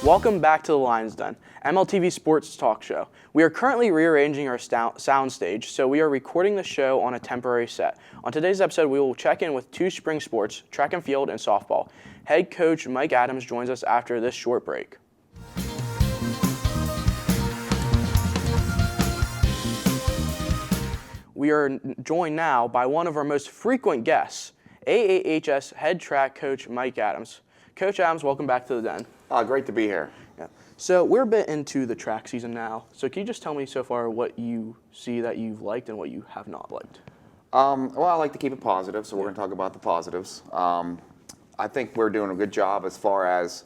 Welcome back to the Lions Den, MLTV Sports Talk Show. We are currently rearranging our sound stage, so we are recording the show on a temporary set. On today's episode, we will check in with two spring sports, track and field and softball. Head coach Mike Adams joins us after this short break. We are joined now by one of our most frequent guests, AAHS head track coach Mike Adams. Coach Adams, welcome back to the Den. Great to be here. Yeah. So we're a bit into the track season now. So can you just tell me so far what you see that you've liked and what you have not liked? Well, I like to keep it positive, so we're going to talk about the positives. I think we're doing a good job as far as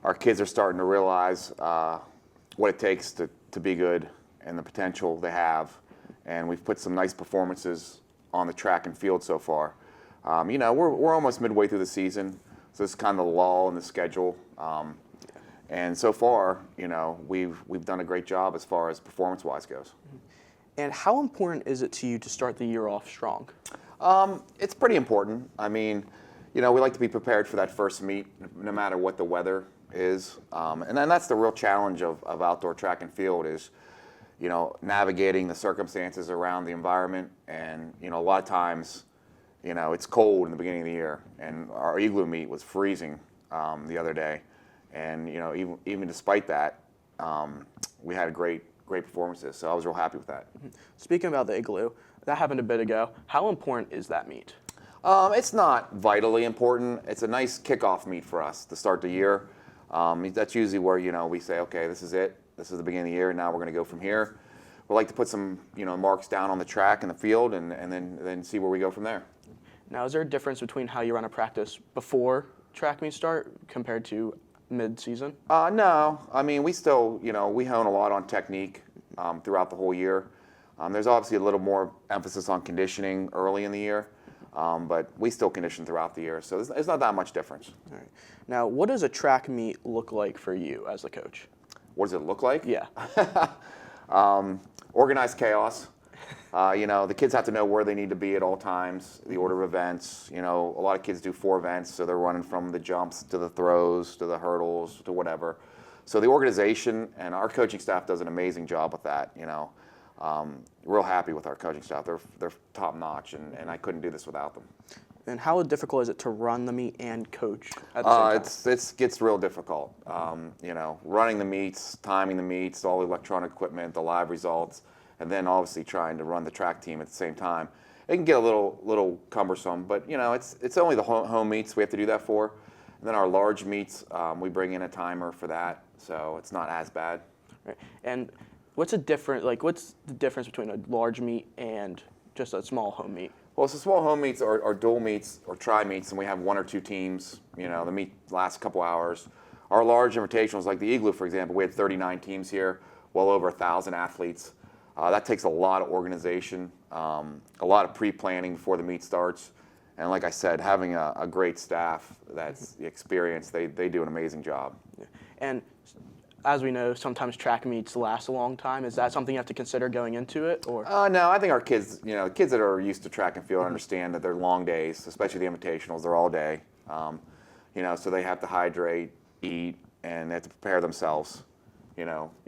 our kids are starting to realize what it takes to be good and the potential they have. And we've put some nice performances on the track and field so far. We're almost midway through the season, so this is kind of the lull in the schedule. And so far, we've done a great job as far as performance-wise goes. And how important is it to you to start the year off strong? It's pretty important. I mean, we like to be prepared for that first meet, no matter what the weather is. And then that's the real challenge of outdoor track and field is, navigating the circumstances around the environment. And, a lot of times, it's cold in the beginning of the year. And our igloo meet was freezing the other day. And, even despite that, we had great performances. So I was real happy with that. Speaking about the igloo, that happened a bit ago. How important is that meet? It's not vitally important. It's a nice kickoff meet for us to start the year. That's usually where, we say, okay, this is it. This is the beginning of the year, and now we're going to go from here. We like to put some, marks down on the track and the field and then see where we go from there. Now, is there a difference between how you run a practice before track meets start compared to mid-season? No. I mean, we still, we hone a lot on technique throughout the whole year. There's obviously a little more emphasis on conditioning early in the year, but we still condition throughout the year, so it's not that much difference. All right. Now, what does a track meet look like for you as a coach? What does it look like? Yeah. Organized chaos. The kids have to know where they need to be at all times, the order of events. A lot of kids do 4 events, so they're running from the jumps to the throws to the hurdles to whatever. So the organization and our coaching staff does an amazing job with that. Real happy with our coaching staff. They're top notch, and I couldn't do this without them. And how difficult is it to run the meet and coach at the same time? It gets real difficult. Running the meets, timing the meets, all the electronic equipment, the live results, and then obviously trying to run the track team at the same time. It can get a little cumbersome, but it's only the home meets we have to do that for. And then our large meets, we bring in a timer for that, so it's not as bad. Right. And what's the difference between a large meet and just a small home meet? Well, so small home meets are dual meets or tri meets, and we have 1 or 2 teams. The meet lasts a couple hours. Our large invitationals, like the Igloo, for example, we had 39 teams here, well over 1,000 athletes. That takes a lot of organization, a lot of pre-planning before the meet starts. And like I said, having a great staff that's experienced, they do an amazing job. Yeah. And as we know, sometimes track meets last a long time. Is that something you have to consider going into it, or? No, I think our kids, kids that are used to track and field understand that they're long days, especially the invitationals. They're all day, so they have to hydrate, eat, and they have to prepare themselves,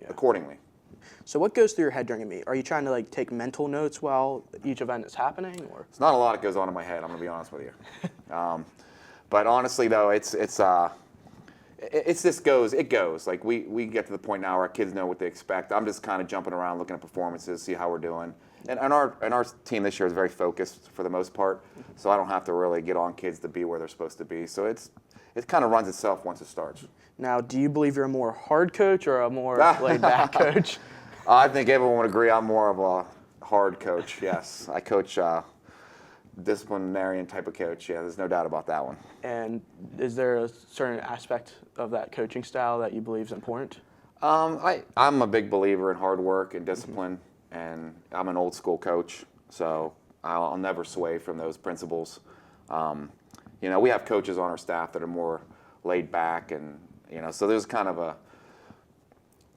accordingly. So what goes through your head during a meet? Are you trying to take mental notes while each event is happening, or? It's not a lot that goes on in my head. I'm going to be honest with you. But honestly, though, it goes. Like we get to the point now where our kids know what they expect. I'm just kind of jumping around, looking at performances, see how we're doing. And our team this year is very focused for the most part, so I don't have to really get on kids to be where they're supposed to be. So it kind of runs itself once it starts. Now, do you believe you're a more hard coach or a more laid-back coach? I think everyone would agree I'm more of a hard coach, yes. I coach disciplinarian type of coach, yeah, there's no doubt about that one. And is there a certain aspect of that coaching style that you believe is important? I'm a big believer in hard work and discipline, and I'm an old school coach, so I'll never sway from those principles. We have coaches on our staff that are more laid back, and so there's kind of a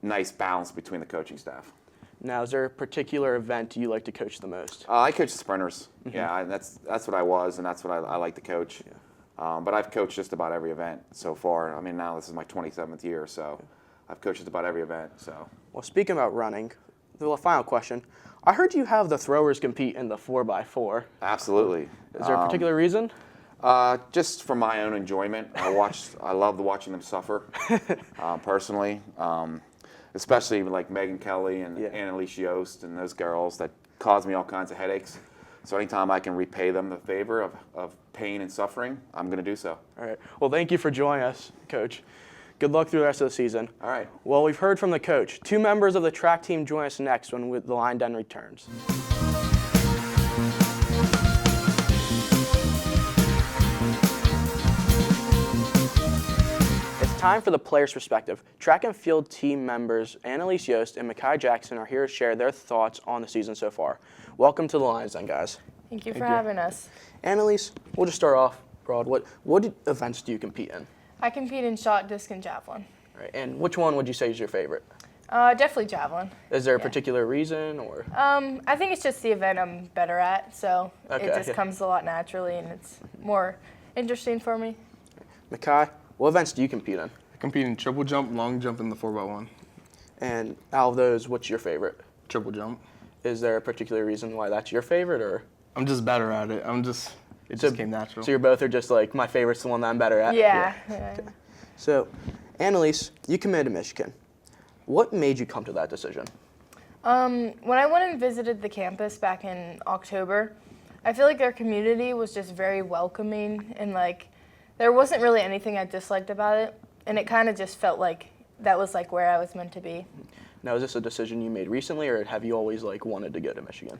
nice balance between the coaching staff. Now, is there a particular event you like to coach the most? I coach sprinters. Mm-hmm. Yeah, that's what I was, and that's what I like to coach. But I've coached just about every event so far. I mean, now this is my 27th year, so I've coached just about every event. So. Well, speaking about running, the final question. I heard you have the throwers compete in the 4x4. Absolutely. Is there a particular reason? Just for my own enjoyment. I love watching them suffer, personally. Especially like Mekhi Kelly and Annalyse Yost and those girls that cause me all kinds of headaches. So anytime I can repay them the favor of pain and suffering, I'm going to do so. All right. Well, thank you for joining us, Coach. Good luck through the rest of the season. All right. Well, we've heard from the coach. 2 members of the track team join us next when the Line Den returns. It's time for the player's perspective. Track and field team members Annalyse Yost and Mekhi Jackson are here to share their thoughts on the season so far. Welcome to the Lions Den, guys. Thank you for having us. Annalyse, we'll just start off broad. What events do you compete in? I compete in shot, disc, and javelin. All right. And which one would you say is your favorite? Definitely javelin. Is there a particular reason, or? I think it's just the event I'm better at, so it just comes a lot naturally, and it's more interesting for me. Mekhi, what events do you compete in? I compete in triple jump, long jump, and the 4x1. And out of those, what's your favorite? Triple jump. Is there a particular reason why that's your favorite, or? I'm just better at it. It just came natural. So you're both are just like, my favorite's the one that I'm better at? Yeah. Okay. So, Annalyse, you committed to Michigan. What made you come to that decision? When I went and visited the campus back in October, I feel like their community was just very welcoming, and like there wasn't really anything I disliked about it, and it kind of just felt like that was like where I was meant to be. Now, is this a decision you made recently, or have you always like wanted to go to Michigan?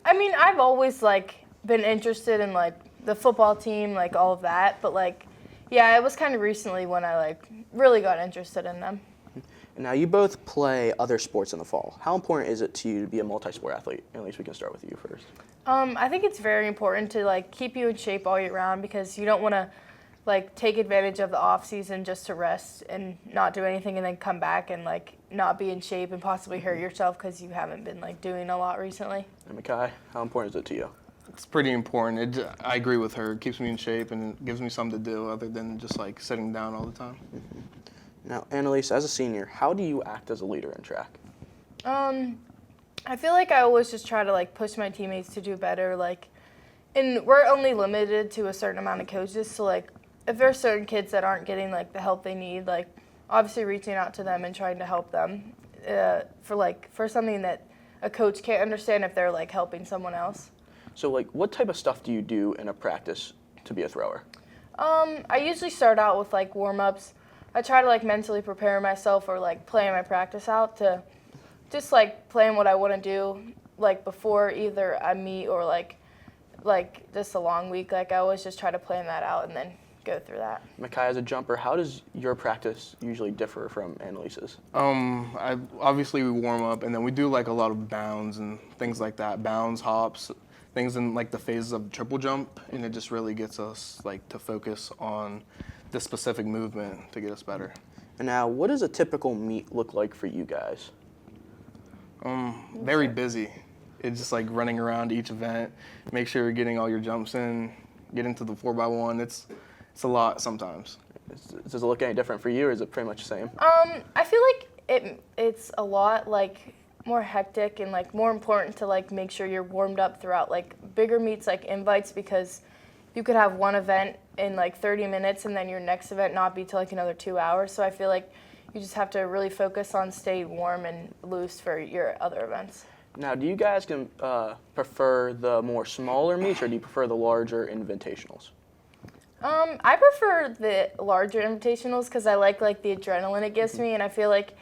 I mean, I've always like been interested in like the football team, like all of that, but like, yeah, it was kind of recently when I like really got interested in them. Now, you both play other sports in the fall. How important is it to you to be a multi-sport athlete? At least we can start with you first. I think it's very important to like keep you in shape all year round, because you don't want to like take advantage of the off season just to rest and not do anything and then come back and like not be in shape and possibly hurt yourself because you haven't been like doing a lot recently. And Mekhi, how important is it to you? It's pretty important. I agree with her. It keeps me in shape and it gives me something to do other than just like sitting down all the time. Mm-hmm. Now, Annalyse, as a senior, how do you act as a leader in track? I feel like I always just try to like push my teammates to do better. Like, and we're only limited to a certain amount of coaches, so like if there are certain kids that aren't getting like the help they need, like obviously reaching out to them and trying to help them for something that a coach can't understand if they're like helping someone else. So like what type of stuff do you do in a practice to be a thrower? I usually start out with like warm-ups. I try to like mentally prepare myself or like plan my practice out to just like plan what I want to do like before either I meet or like just a long week. Like I always just try to plan that out and then go through that. Mekhi, as a jumper, how does your practice usually differ from Annalyse's? Obviously we warm up and then we do like a lot of bounds and things like that. Bounds, hops, things in like the phases of triple jump, and it just really gets us like to focus on the specific movement to get us better. And now, what does a typical meet look like for you guys? Very busy. It's just like running around each event, make sure you're getting all your jumps in, get into the 4x1. It's a lot sometimes. Does it look any different for you, or is it pretty much the same? I feel like it's a lot like more hectic and like more important to like make sure you're warmed up throughout like bigger meets like invites, because you could have one event in like 30 minutes and then your next event not be till like another 2 hours. So I feel like you just have to really focus on staying warm and loose for your other events. Now, do you guys prefer the more smaller meets, or do you prefer the larger invitationals? I prefer the larger invitationals because I like the adrenaline it gives me, and I feel like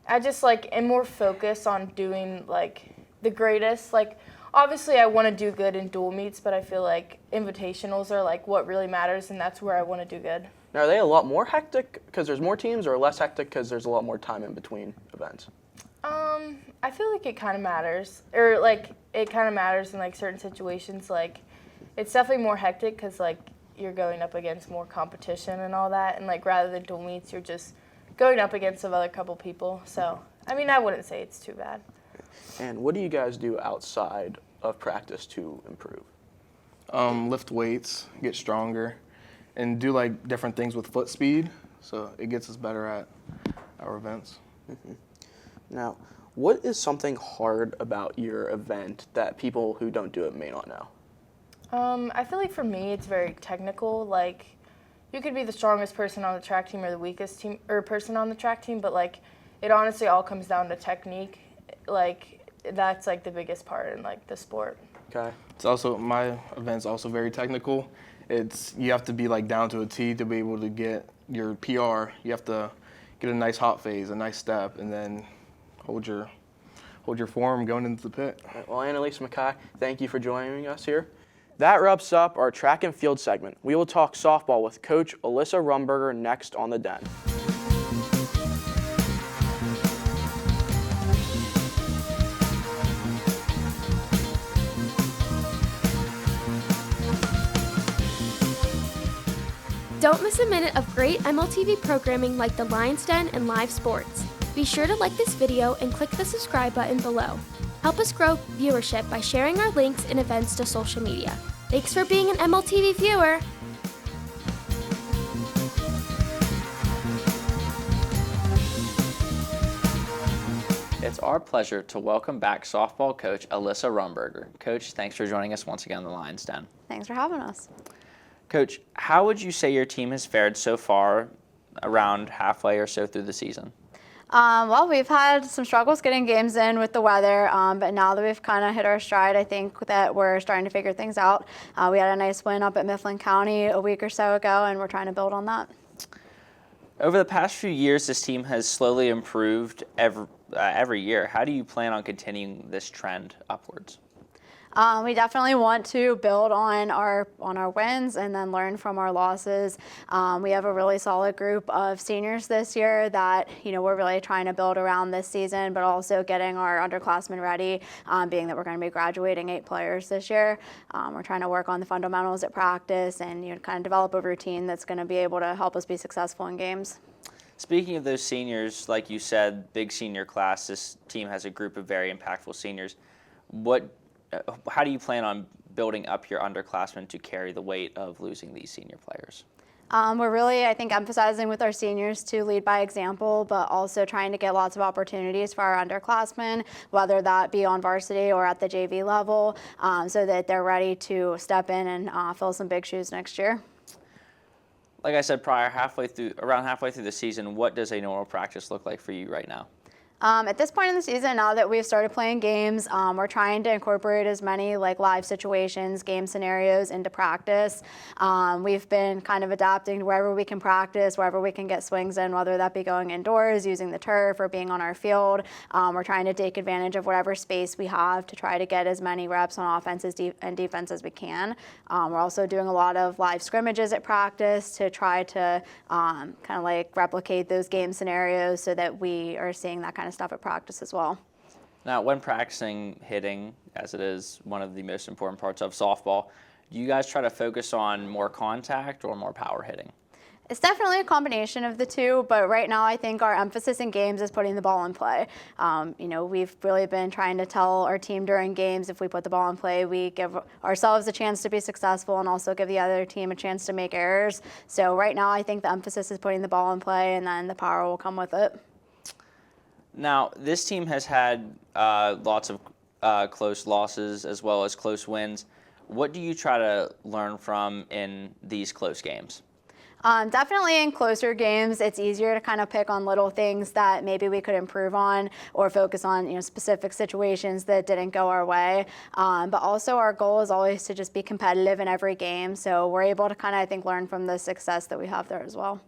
I just like am more focused on doing like the greatest. Like obviously I want to do good in dual meets, but I feel like invitationals are like what really matters, and that's where I want to do good. Now, are they a lot more hectic because there's more teams, or less hectic because there's a lot more time in between events? I feel like it kind of matters, or like it kind of matters in like certain situations. Like it's definitely more hectic because like you're going up against more competition and all that, and like rather than dual meets, you're just going up against another couple people. So I mean, I wouldn't say it's too bad. And what do you guys do outside of practice to improve? Lift weights, get stronger, and do like different things with foot speed, so it gets us better at our events. Now, what is something hard about your event that people who don't do it may not know? I feel like for me, it's very technical. Like, you could be the strongest person on the track team or the weakest team or person on the track team, but like, it honestly all comes down to technique. Like, that's like the biggest part in like the sport. Okay. It's also, my event's also very technical. You have to be like down to a T to be able to get your PR. You have to get a nice hop phase, a nice step, and then hold your form going into the pit. All right, well, Annalyse, Mekhi, thank you for joining us here. That wraps up our track and field segment. We will talk softball with Coach Alyssa Rumberger next on The Den. Don't miss a minute of great MLTV programming like the Lions Den and live sports. Be sure to like this video and click the subscribe button below. Help us grow viewership by sharing our links and events to social media. Thanks for being an MLTV viewer. It's our pleasure to welcome back softball coach Alyssa Rumberger. Coach, thanks for joining us once again on the Lions Den. Thanks for having us. Coach, how would you say your team has fared so far, around halfway or so through the season? Well, we've had some struggles getting games in with the weather, but now that we've kind of hit our stride, I think that we're starting to figure things out. We had a nice win up at Mifflin County a week or so ago, and we're trying to build on that. Over the past few years, this team has slowly improved every year. How do you plan on continuing this trend upwards? We definitely want to build on our wins and then learn from our losses. We have a really solid group of seniors this year that we're really trying to build around this season, but also getting our underclassmen ready, being that we're going to be graduating 8 players this year. We're trying to work on the fundamentals at practice and kind of develop a routine that's going to be able to help us be successful in games. Speaking of those seniors, like you said, big senior class, this team has a group of very impactful seniors. How do you plan on building up your underclassmen to carry the weight of losing these senior players? We're really, I think, emphasizing with our seniors to lead by example, but also trying to get lots of opportunities for our underclassmen, whether that be on varsity or at the JV level, so that they're ready to step in and fill some big shoes next year. Like I said prior, around halfway through the season, what does a normal practice look like for you right now? At this point in the season, now that we've started playing games, we're trying to incorporate as many live situations, game scenarios into practice. We've been kind of adapting to wherever we can practice, wherever we can get swings in, whether that be going indoors, using the turf, or being on our field. We're trying to take advantage of whatever space we have to try to get as many reps on offense and defense as we can. We're also doing a lot of live scrimmages at practice to try to kind of replicate those game scenarios so that we are seeing that kind of stuff at practice as well. Now, when practicing hitting, as it is one of the most important parts of softball, do you guys try to focus on more contact or more power hitting? It's definitely a combination of the two, but right now I think our emphasis in games is putting the ball in play. We've really been trying to tell our team during games, if we put the ball in play, we give ourselves a chance to be successful and also give the other team a chance to make errors. So right now I think the emphasis is putting the ball in play, and then the power will come with it. Now, this team has had lots of close losses as well as close wins. What do you try to learn from in these close games? Definitely in closer games, it's easier to kind of pick on little things that maybe we could improve on or focus on specific situations that didn't go our way. But also our goal is always to just be competitive in every game. So we're able to kind of, I think, learn from the success that we have there as well.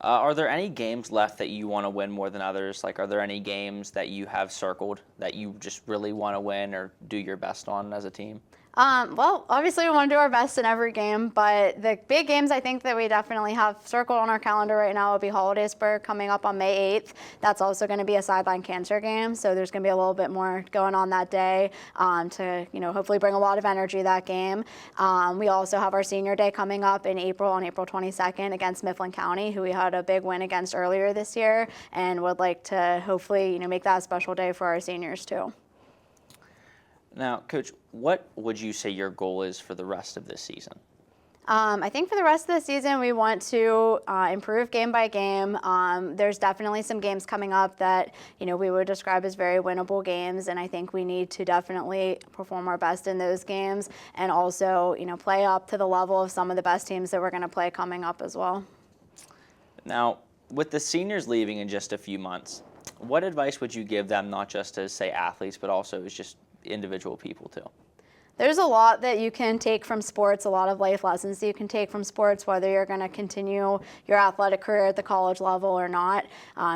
Are there any games left that you want to win more than others? Are there any games that you have circled that you just really want to win or do your best on as a team? Well, obviously we want to do our best in every game, but the big games I think that we definitely have circled on our calendar right now will be Hollidaysburg coming up on May 8th. That's also going to be a sideline cancer game, so there's going to be a little bit more going on that day to hopefully bring a lot of energy that game. We also have our senior day coming up in April, on April 22nd against Mifflin County, who we had a big win against earlier this year, and would like to hopefully make that a special day for our seniors too. Now, Coach, what would you say your goal is for the rest of this season? I think for the rest of the season, we want to improve game by game. There's definitely some games coming up that, we would describe as very winnable games, and I think we need to definitely perform our best in those games and also, play up to the level of some of the best teams that we're going to play coming up as well. Now, with the seniors leaving in just a few months, what advice would you give them, not just as, say, athletes, but also as just individual people too? There's a lot that you can take from sports, a lot of life lessons that you can take from sports, whether you're going to continue your athletic career at the college level or not.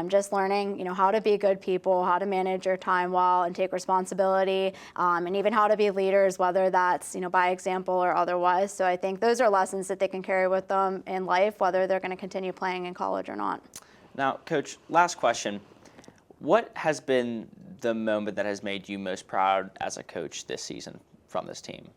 Just learning, how to be good people, how to manage your time well and take responsibility, and even how to be leaders, whether that's, by example or otherwise. So I think those are lessons that they can carry with them in life, whether they're going to continue playing in college or not. Now, Coach, last question. What has been the moment that has made you most proud as a coach this season from this team?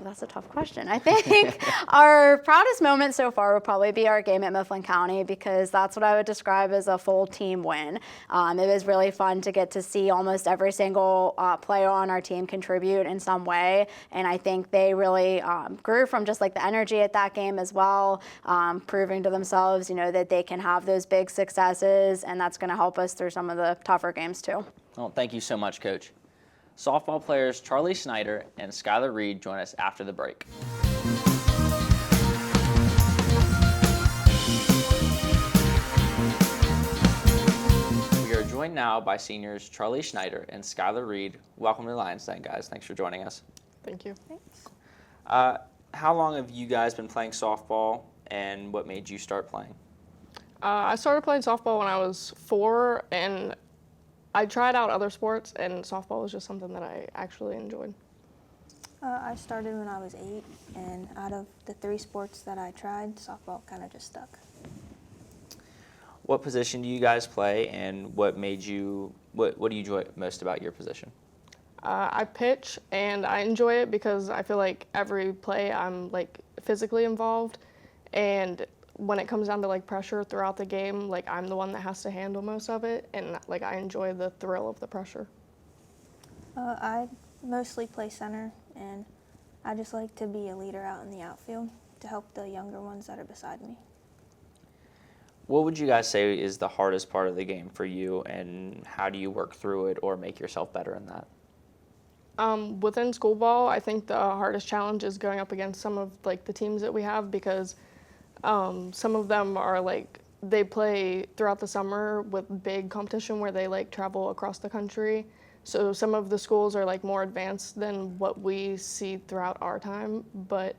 That's a tough question. I think our proudest moment so far would probably be our game at Mifflin County, because that's what I would describe as a full team win. It was really fun to get to see almost every single player on our team contribute in some way, and I think they really grew from just like the energy at that game as well, proving to themselves, that they can have those big successes, and that's going to help us through some of the tougher games too. Well, thank you so much, Coach. Softball players Charli Schneider and Skyler Reed join us after the break. We are joined now by seniors Charli Schneider and Skyler Reed. Welcome to Lions Den, guys. Thanks for joining us. Thank you. Thanks. How long have you guys been playing softball, and what made you start playing? I started playing softball when I was 4, and I tried out other sports, and softball was just something that I actually enjoyed. I started when I was 8, and out of the 3 sports that I tried, softball kind of just stuck. What position do you guys play, and what do you enjoy most about your position? I pitch, and I enjoy it because I feel like every play I'm physically involved, and when it comes down to pressure throughout the game, I'm the one that has to handle most of it, and I enjoy the thrill of the pressure. I mostly play center, and I just like to be a leader out in the outfield to help the younger ones that are beside me. What would you guys say is the hardest part of the game for you, and how do you work through it or make yourself better in that? Within school ball, I think the hardest challenge is going up against some of the teams that we have, because some of them are they play throughout the summer with big competition where they travel across the country. So some of the schools are more advanced than what we see throughout our time, but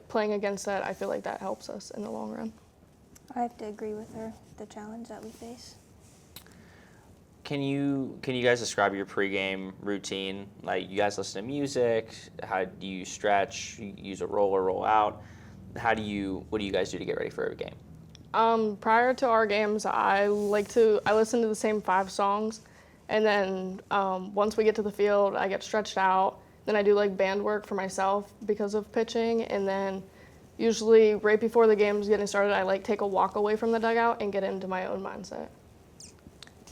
playing against that, I feel that helps us in the long run. I have to agree with her, the challenge that we face. Can you guys describe your pregame routine? You guys listen to music? How do you stretch? You use a roll or roll out? What do you guys do to get ready for a game? Prior to our games, I listen to the same 5 songs, and then once we get to the field, I get stretched out. Then I do band work for myself because of pitching, and then usually right before the game's getting started, I take a walk away from the dugout and get into my own mindset.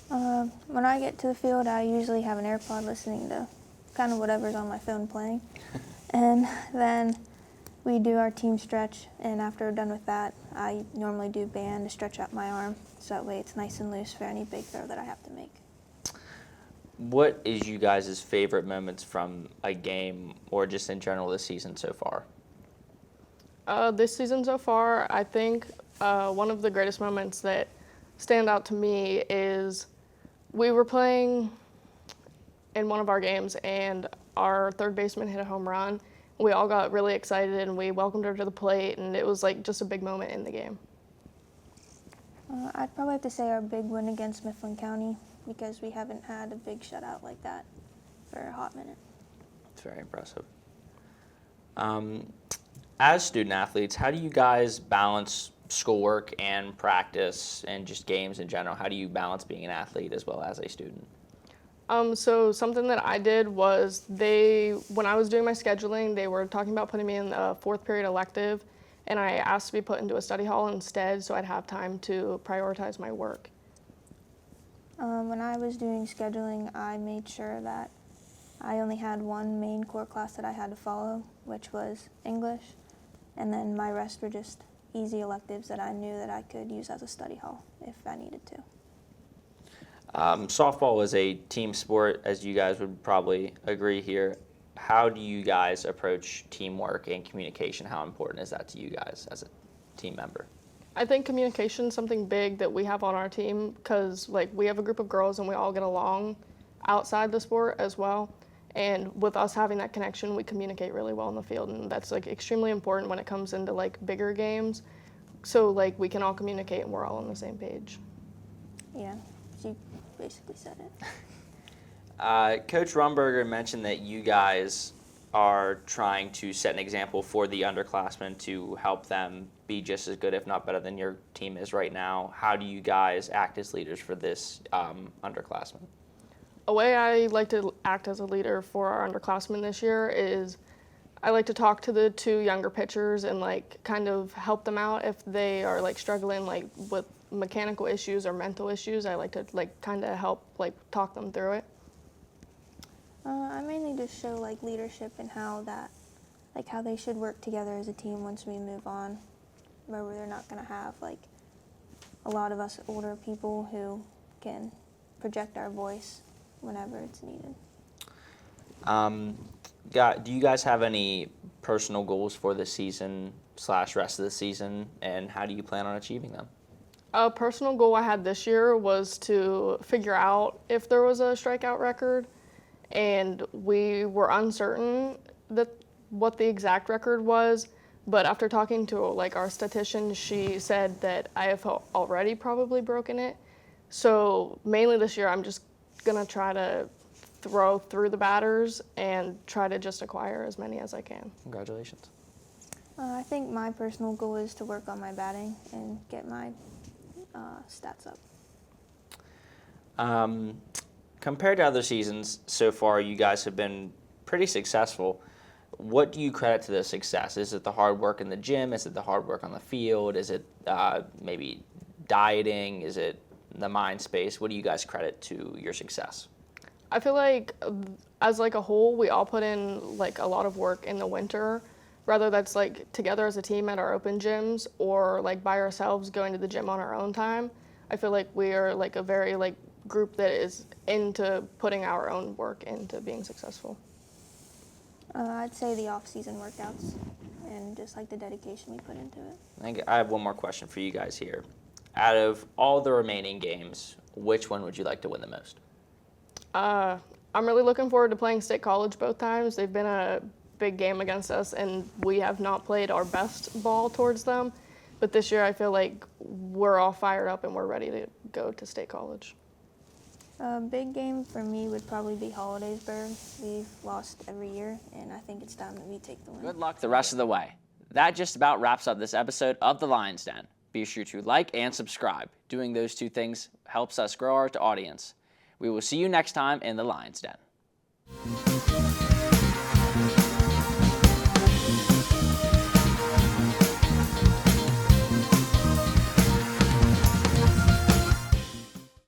When I get to the field, I usually have an AirPod listening to kind of whatever's on my phone playing, and then we do our team stretch, and after we're done with that, I normally do band to stretch out my arm, so that way it's nice and loose for any big throw that I have to make. What is you guys' favorite moments from a game or just in general this season so far? This season so far, I think one of the greatest moments that stand out to me is we were playing in one of our games, and our third baseman hit a home run. We all got really excited, and we welcomed her to the plate, and it was just a big moment in the game. I'd probably have to say our big win against Mifflin County, because we haven't had a big shutout like that for a hot minute. It's very impressive. As student athletes, how do you guys balance schoolwork and practice and just games in general? How do you balance being an athlete as well as a student? So something that I did was when I was doing my scheduling, they were talking about putting me in a 4th period elective, and I asked to be put into a study hall instead so I'd have time to prioritize my work. When I was doing scheduling, I made sure that I only had one main core class that I had to follow, which was English, and then my rest were just easy electives that I knew that I could use as a study hall if I needed to. Softball is a team sport, as you guys would probably agree here. How do you guys approach teamwork and communication? How important is that to you guys as a team member? I think communication is something big that we have on our team because like we have a group of girls and we all get along outside the sport as well. And with us having that connection, we communicate really well in the field, and that's like extremely important when it comes into like bigger games. So like we can all communicate and we're all on the same page. Yeah, she basically said it. Coach Rumberger mentioned that you guys are trying to set an example for the underclassmen to help them be just as good, if not better, than your team is right now. How do you guys act as leaders for this underclassmen? A way I like to act as a leader for our underclassmen this year is I like to talk to the two younger pitchers and like kind of help them out if they are like struggling like with mechanical issues or mental issues. I like to like kind of help like talk them through it. I mainly just show like leadership and how they should work together as a team once we move on, where they're not going to have like a lot of us older people who can project our voice whenever it's needed. Do you guys have any personal goals for the season / rest of the season, and how do you plan on achieving them? A personal goal I had this year was to figure out if there was a strikeout record, and we were uncertain that what the exact record was, but after talking to like our statistician, she said that I have already probably broken it. So mainly this year I'm just gonna try to throw through the batters and try to just acquire as many as I can. Congratulations. I think my personal goal is to work on my batting and get my stats up. Compared to other seasons so far, you guys have been pretty successful. What do you credit to this success? Is it the hard work in the gym? Is it the hard work on the field? Is it maybe dieting? Is it the mind space? What do you guys credit to your success? I feel like as like a whole, we all put in like a lot of work in the winter, whether that's like together as a team at our open gyms or like by ourselves going to the gym on our own time. I feel like we are like a very like group that is into putting our own work into being successful. I'd say the off-season workouts and just like the dedication we put into it. I have one more question for you guys here. Out of all the remaining games, which one would you like to win the most? I'm really looking forward to playing State College both times. They've been a big game against us, and we have not played our best ball towards them. But this year I feel like we're all fired up and we're ready to go to State College. A big game for me would probably be Hollidaysburg. We've lost every year, and I think it's time that we take the win. Good luck the rest of the way. That just about wraps up this episode of The Lion's Den. Be sure to like and subscribe. Doing those two things helps us grow our audience. We will see you next time in The Lion's Den.